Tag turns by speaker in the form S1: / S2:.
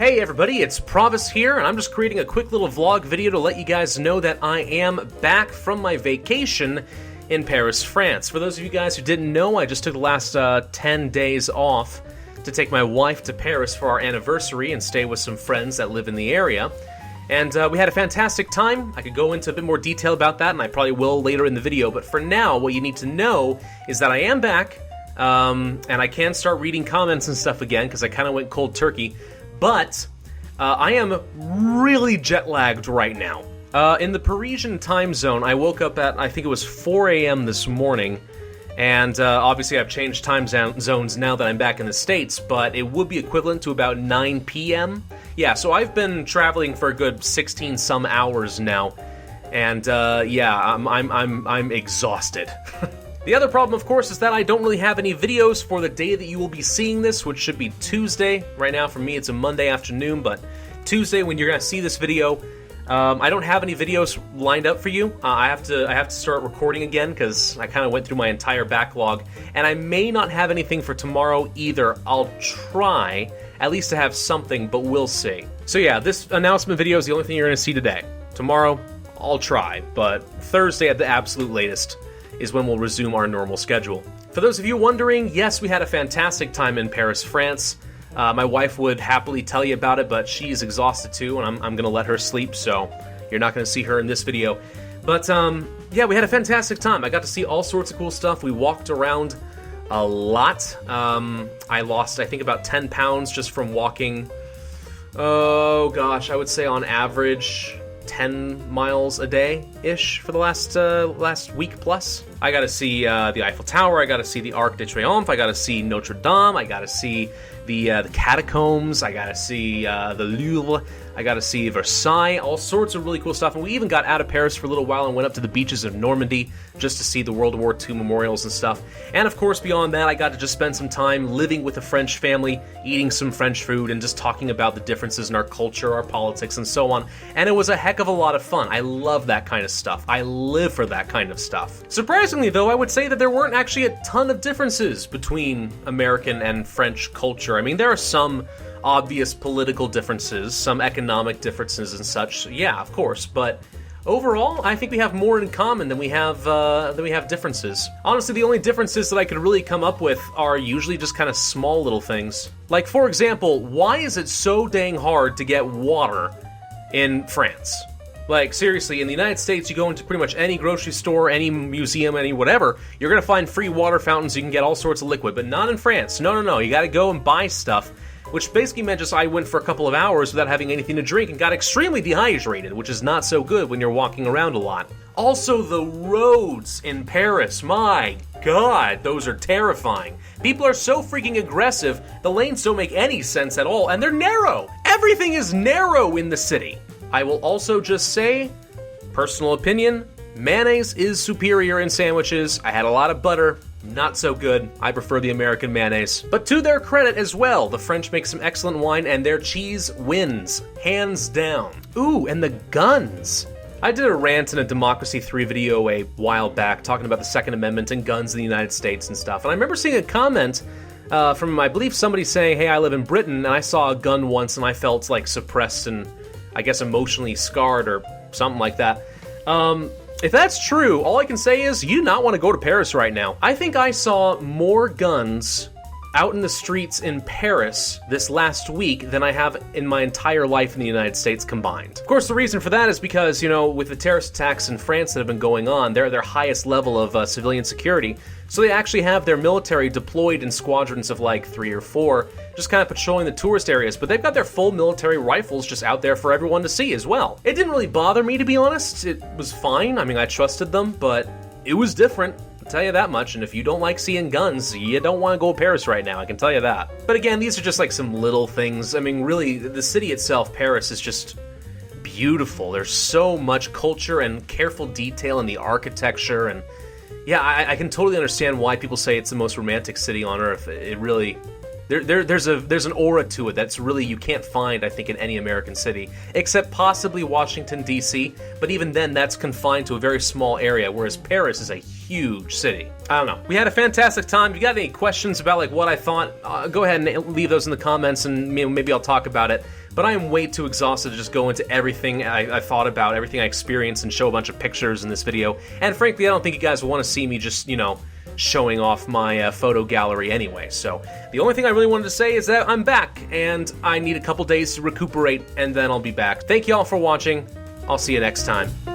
S1: Hey everybody, it's Pravus here, and I'm just creating a quick little vlog video to let you guys know that I am back from my vacation in Paris, France. For those of you guys who didn't know, I just took the last 10 days off to take my wife to Paris for our anniversary and stay with some friends that live in the area. And we had a fantastic time. I could go into a bit more detail about that, and I probably will later in the video, but for now, what you need to know is that I am back, and I can start reading comments and stuff again, because I kind of went cold turkey. But I am really jet-lagged right now. In the Parisian time zone, I woke up at, I think it was 4 a.m. this morning, and obviously I've changed time zones now that I'm back in the States, but it would be equivalent to about 9 p.m. Yeah, so I've been traveling for a good 16-some hours now, and yeah, I'm exhausted. The other problem, of course, is that I don't really have any videos for the day that you will be seeing this, which should be Tuesday. Right now, for me, it's a Monday afternoon, but Tuesday, when you're going to see this video, I don't have any videos lined up for you. I have to start recording again, because I kind of went through my entire backlog, and I may not have anything for tomorrow either. I'll try, at least to have something, but we'll see. So yeah, this announcement video is the only thing you're going to see today. Tomorrow, I'll try, but Thursday at the absolute latest is when we'll resume our normal schedule. For those of you wondering, yes, we had a fantastic time in Paris, France. My wife would happily tell you about it, but she's exhausted too, and I'm gonna let her sleep, so you're not gonna see her in this video. But yeah, we had a fantastic time. I got to see all sorts of cool stuff. We walked around a lot. I lost, I think, about 10 pounds just from walking, oh gosh, I would say on average 10 miles a day-ish for the last week plus. I got to see the Eiffel Tower, I got to see the Arc de Triomphe, I got to see Notre Dame, I got to see the catacombs, I got to see the Louvre, I got to see Versailles, all sorts of really cool stuff. And we even got out of Paris for a little while and went up to the beaches of Normandy just to see the World War II memorials and stuff. And of course, beyond that, I got to just spend some time living with a French family, eating some French food, and just talking about the differences in our culture, our politics, and so on. And it was a heck of a lot of fun. I love that kind of stuff. I live for that kind of stuff. Surprisingly, though, I would say that there weren't actually a ton of differences between American and French culture. I mean, there are some obvious political differences, some economic differences and such. Yeah, of course, but overall, I think we have more in common than we have differences. Honestly, the only differences that I could really come up with are usually just kind of small little things. Like, for example, why is it so dang hard to get water in France? Like, seriously, in the United States, you go into pretty much any grocery store, any museum, any whatever, you're gonna find free water fountains, you can get all sorts of liquid, but not in France. No, you gotta go and buy stuff, which basically meant just I went for a couple of hours without having anything to drink and got extremely dehydrated, which is not so good when you're walking around a lot. Also, the roads in Paris, my god, those are terrifying. People are so freaking aggressive, the lanes don't make any sense at all, and they're narrow. Everything is narrow in the city. I will also just say, personal opinion, mayonnaise is superior in sandwiches. I had a lot of butter, not so good. I prefer the American mayonnaise. But to their credit as well, the French make some excellent wine and their cheese wins, hands down. Ooh, and the guns. I did a rant in a Democracy 3 video a while back talking about the Second Amendment and guns in the United States and stuff. And I remember seeing a comment from, I believe, somebody saying, hey, I live in Britain, and I saw a gun once and I felt like suppressed and I guess emotionally scarred or something like that. If that's true, all I can say is you do not want to go to Paris right now. I think I saw more guns out in the streets in Paris this last week than I have in my entire life in the United States combined. Of course, the reason for that is because, you know, with the terrorist attacks in France that have been going on, they're at their highest level of civilian security. So they actually have their military deployed in squadrons of like 3 or 4, just kind of patrolling the tourist areas, but they've got their full military rifles just out there for everyone to see as well. It didn't really bother me, to be honest. It was fine. I mean, I trusted them, but it was different. I'll tell you that much, and if you don't like seeing guns, you don't want to go to Paris right now, I can tell you that. But again, these are just like some little things. I mean, really, the city itself, Paris, is just beautiful. There's so much culture and careful detail in the architecture, and yeah, I can totally understand why people say it's the most romantic city on earth. It really, there's an aura to it that's really you can't find, I think, in any American city, except possibly Washington, D.C., but even then that's confined to a very small area, whereas Paris is a huge city. I don't know. We had a fantastic time. If you got any questions about like what I thought, go ahead and leave those in the comments, and maybe I'll talk about it. But I am way too exhausted to just go into everything I thought about, everything I experienced, and show a bunch of pictures in this video. And frankly, I don't think you guys will want to see me just, you know, showing off my photo gallery anyway. So the only thing I really wanted to say is that I'm back, and I need a couple days to recuperate, and then I'll be back. Thank you all for watching. I'll see you next time.